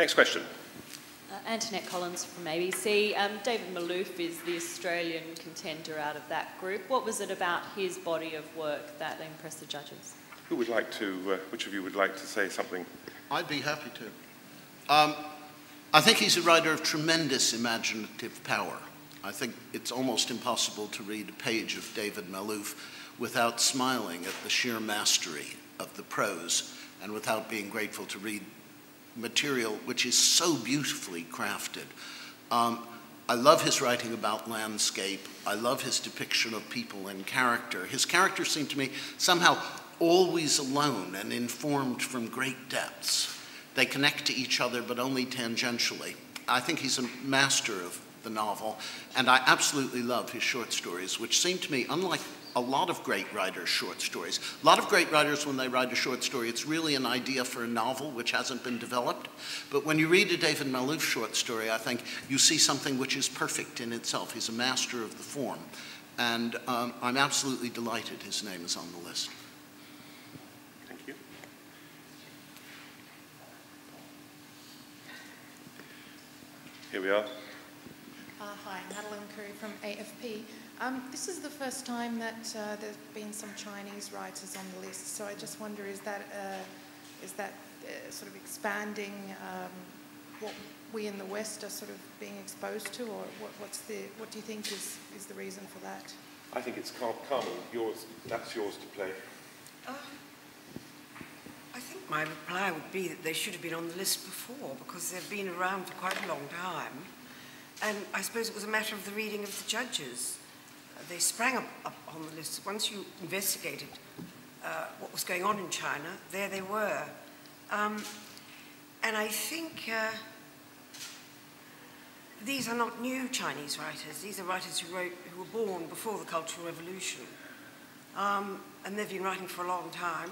Next question. Antoinette Collins from ABC. David Malouf is the Australian contender out of that group. What was it about his body of work that impressed the judges? Who would like to, which of you would like to say something? I'd be happy to. I think he's a writer of tremendous imaginative power. I think it's almost impossible to read a page of David Malouf without smiling at the sheer mastery of the prose and without being grateful to read material which is so beautifully crafted. I love his writing about landscape. I love his depiction of people and character. His characters seem to me somehow always alone and informed from great depths. They connect to each other, but only tangentially. I think he's a master of the novel, and I absolutely love his short stories, which seem to me, unlike a lot of great writers' short stories. A lot of great writers, when they write a short story, it's really an idea for a novel which hasn't been developed. But when you read a David Malouf short story, I think you see something which is perfect in itself. He's a master of the form. And I'm absolutely delighted his name is on the list. Thank you. Here we are. Hi, Madeline Curry from AFP. This is the first time that there's been some Chinese writers on the list, so I just wonder, is that sort of expanding what we in the West are sort of being exposed to, or what do you think is the reason for that? I think it's Carmen. That's yours to play. I think my reply would be that they should have been on the list before, because they've been around for quite a long time. And I suppose it was a matter of the reading of the judges. They sprang up on the list. Once you investigated what was going on in China, there they were. And I think these are not new Chinese writers. These are writers who were born before the Cultural Revolution. And they've been writing for a long time.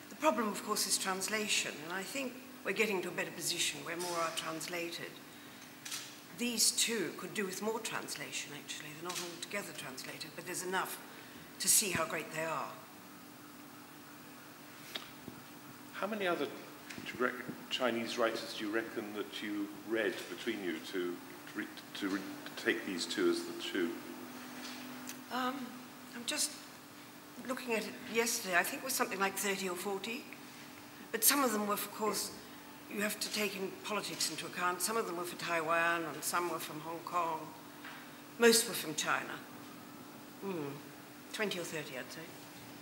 The problem, of course, is translation. And I think we're getting to a better position where more are translated. These two could do with more translation, actually. They're not altogether translated, but there's enough to see how great they are. How many other Chinese writers do you reckon that you read between you to take these two as the two? I'm just looking at it yesterday. I think it was something like 30 or 40. But some of them were, of course, you have to take in politics into account. Some of them were for Taiwan, and some were from Hong Kong. Most were from China. 20 or 30, I'd say.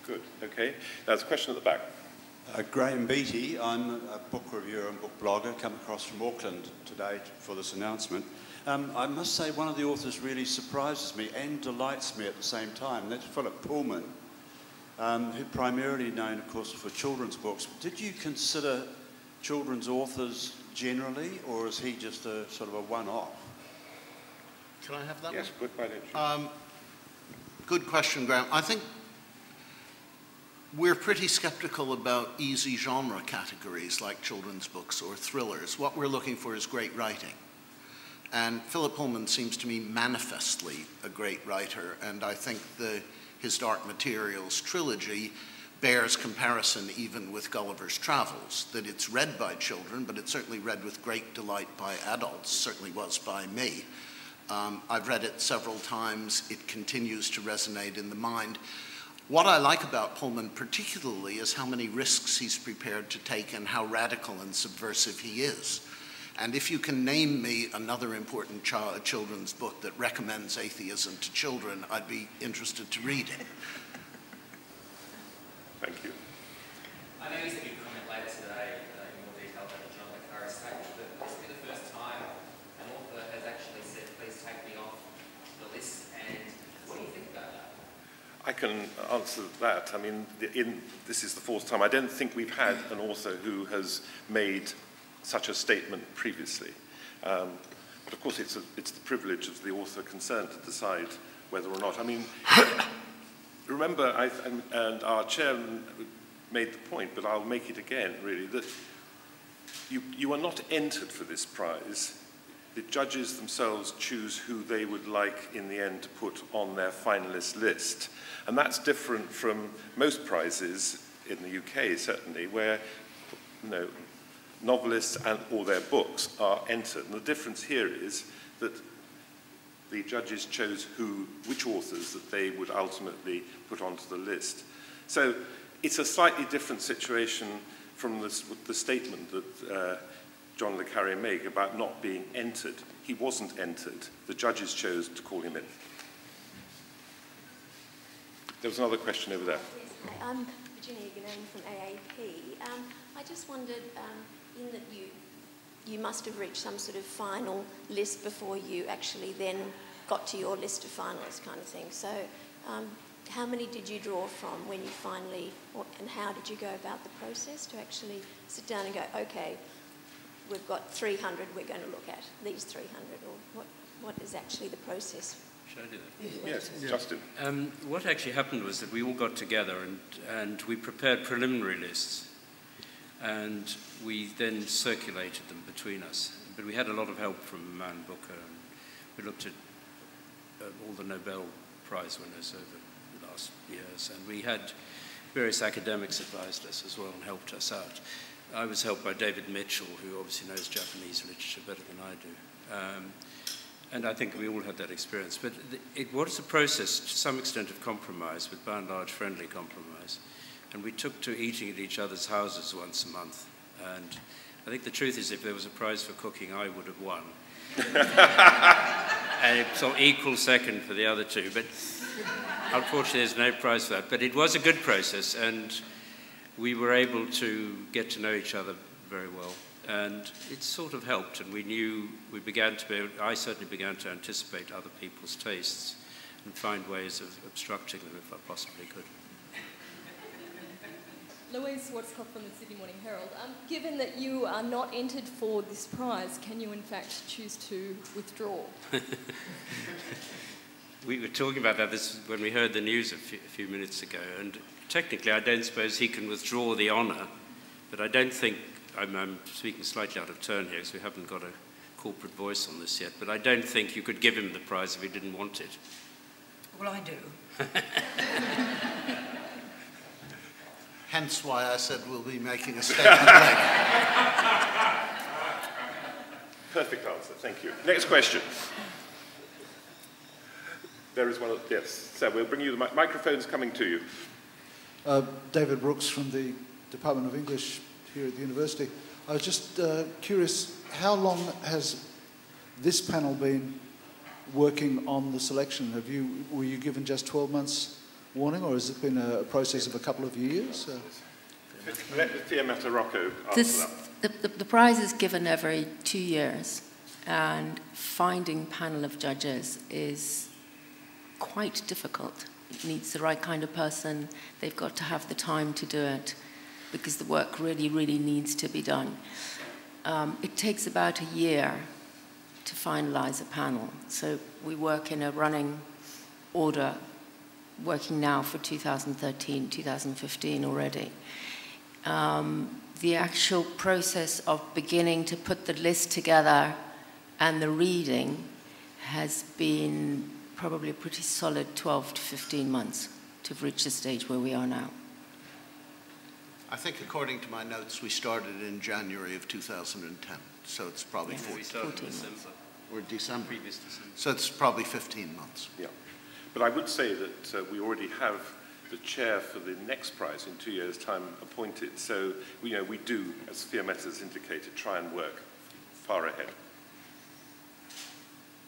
Good, okay. There's a question at the back. Graham Beattie, I'm a book reviewer and book blogger, come across from Auckland today for this announcement. I must say one of the authors really surprises me and delights me at the same time. That's Philip Pullman, who primarily known, of course, for children's books. Did you consider children's authors generally, or is he just a sort of a one-off? Can I have that? Yes, good, why don't you? Good question, Graham. I think we're pretty skeptical about easy genre categories like children's books or thrillers. What we're looking for is great writing. And Philip Pullman seems to me manifestly a great writer, and I think his Dark Materials trilogy bears comparison even with Gulliver's Travels, that it's read by children, but it's certainly read with great delight by adults, certainly was by me. I've read it several times. It continues to resonate in the mind. What I like about Pullman particularly is how many risks he's prepared to take and how radical and subversive he is. And if you can name me another important children's book that recommends atheism to children, I'd be interested to read it. Thank you. I know you said you'd comment later today in more detail about the John le Carre statement, but this will be the first time an author has actually said, please take me off the list, and what do you think about that? I can answer that. I mean, this is the fourth time. I don't think we've had an author who has made such a statement previously. But of course, it's the privilege of the author concerned to decide whether or not. I mean, remember, and our chairman made the point, but I'll make it again, really, that you are not entered for this prize. The judges themselves choose who they would like, in the end, to put on their finalist list. And that's different from most prizes in the UK, certainly, where, novelists or their books are entered. And the difference here is that the judges chose which authors that they would ultimately put onto the list. So it's a slightly different situation from the statement that John le Carré made about not being entered. He wasn't entered. The judges chose to call him in. There was another question over there. Yes, hi. I'm Virginia Ganane from AAP. I just wondered, in that you must have reached some sort of final list before you actually then got to your list of finalists kind of thing. So how many did you draw from when you finally, and how did you go about the process to actually sit down and go, okay, we've got 300 we're going to look at, these 300, or what is actually the process? Should I do that? Yes, Justin. What actually happened was that we all got together and we prepared preliminary lists, and we then circulated them between us. But we had a lot of help from Man Booker, and we looked at all the Nobel Prize winners over the last years, and we had various academics advised us as well and helped us out. I was helped by David Mitchell, who obviously knows Japanese literature better than I do. And I think we all had that experience. But it was a process, to some extent, of compromise, but by and large, friendly compromise. And we took to eating at each other's houses once a month. And I think the truth is, if there was a prize for cooking, I would have won. And it's an equal second for the other two. But unfortunately, there's no prize for that. But it was a good process, and we were able to get to know each other very well. And it sort of helped, and I certainly began to anticipate other people's tastes and find ways of obstructing them if I possibly could. Louise Watscott from the Sydney Morning Herald. Given that you are not entered for this prize, can you in fact choose to withdraw? We were talking about that when we heard the news a few minutes ago, and technically I don't suppose he can withdraw the honour, but I don't think, I'm speaking slightly out of turn here because we haven't got a corporate voice on this yet, but I don't think you could give him the prize if he didn't want it. Well, I do. Hence why I said we'll be making a statement later. Perfect answer, thank you. Next question. There is one, yes. So we'll bring you the microphone's coming to you. David Brooks from the Department of English here at the university. I was just curious, how long has this panel been working on the selection? Were you given just 12 months warning, or has it been a process of a couple of years? Let Fiammetta Rocco answer that. The prize is given every 2 years, and finding a panel of judges is quite difficult. It needs the right kind of person. They've got to have the time to do it, because the work really, really needs to be done. It takes about a year to finalise a panel. So we work in a running order, working now for 2013, 2015 already. The actual process of beginning to put the list together and the reading has been probably a pretty solid 12 to 15 months to reach the stage where we are now. I think, according to my notes, we started in January of 2010, so it's probably 14 months. Or December. Previous December. So it's probably 15 months. Yeah. But I would say that we already have the chair for the next prize in 2 years' time appointed. So, we do, as Fiammetta's indicated, try and work far ahead.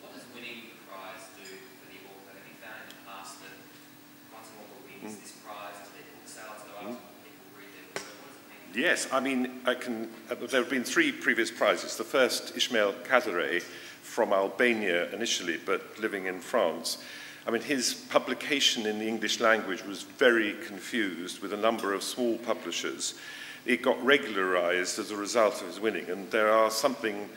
What does winning the prize do for the author? Have you found in the past that once an author wins this prize, their book sales go up, people read their work? What does it mean? Yes, I mean, there have been 3 previous prizes. The first, Ismail Kadare, from Albania initially, but living in France. I mean, his publication in the English language was very confused with a number of small publishers. It got regularized as a result of his winning, and there are something,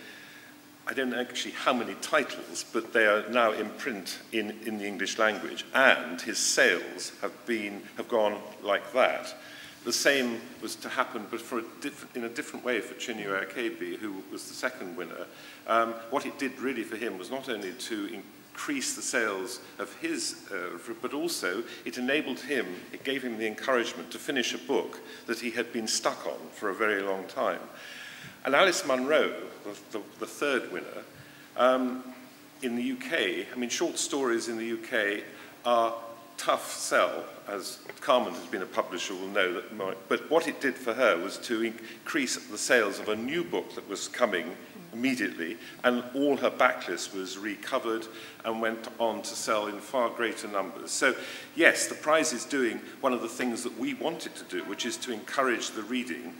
I don't know actually how many titles, but they are now in print in the English language, and his sales have gone like that. The same was to happen, but in a different way for Chinua Achebe, who was the second winner. What it did really for him was not only to increase the sales of his, but also it enabled him, it gave him the encouragement to finish a book that he had been stuck on for a very long time. And Alice Munro, the third winner, in the UK, I mean, short stories in the UK are tough sell, as Carmen has been a publisher will know, that, but what it did for her was to increase the sales of a new book that was coming immediately, and all her backlist was recovered and went on to sell in far greater numbers. So yes, the prize is doing one of the things that we wanted to do, which is to encourage the reading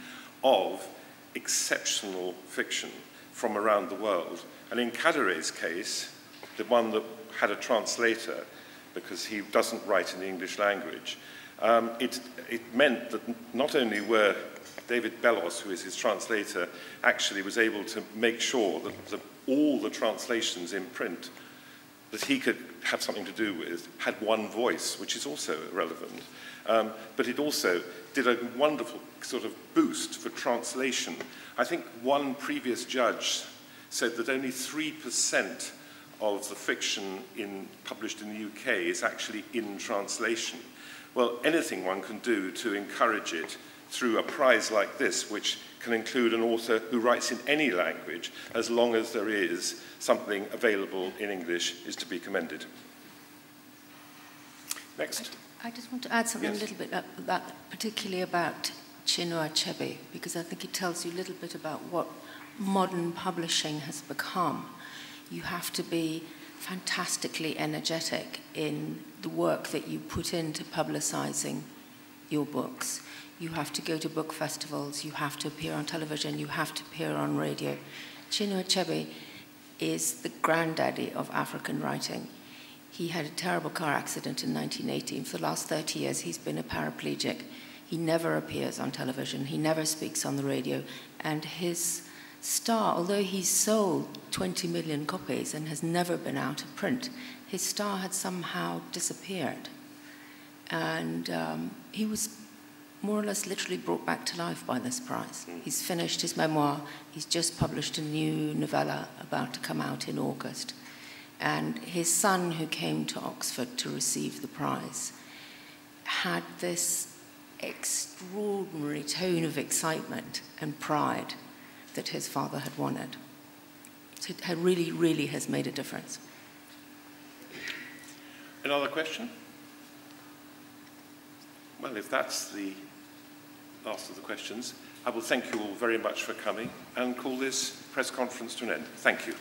of exceptional fiction from around the world. And in Kadere's case, the one that had a translator, because he doesn't write in the English language, it meant that not only were David Bellos, who is his translator, actually was able to make sure that all the translations in print that he could have something to do with had one voice, which is also relevant. But it also did a wonderful sort of boost for translation. I think one previous judge said that only 3% of the fiction published in the UK is actually in translation. Well, anything one can do to encourage it through a prize like this, which can include an author who writes in any language, as long as there is something available in English, is to be commended. Next. I just want to add something a little bit about, particularly about Chinua Achebe, because I think it tells you a little bit about what modern publishing has become. You have to be fantastically energetic in the work that you put into publicizing your books. You have to go to book festivals, you have to appear on television, you have to appear on radio. Chinua Achebe is the granddaddy of African writing. He had a terrible car accident in 1980, and for the last 30 years he's been a paraplegic. He never appears on television, he never speaks on the radio, and his star, although he's sold 20 million copies and has never been out of print, his star had somehow disappeared. And he was more or less literally brought back to life by this prize. He's finished his memoir, he's just published a new novella about to come out in August. And his son, who came to Oxford to receive the prize, had this extraordinary tone of excitement and pride that his father had won it. So it really, really has made a difference. Another question? Well, if that's the last of the questions, I will thank you all very much for coming and call this press conference to an end. Thank you.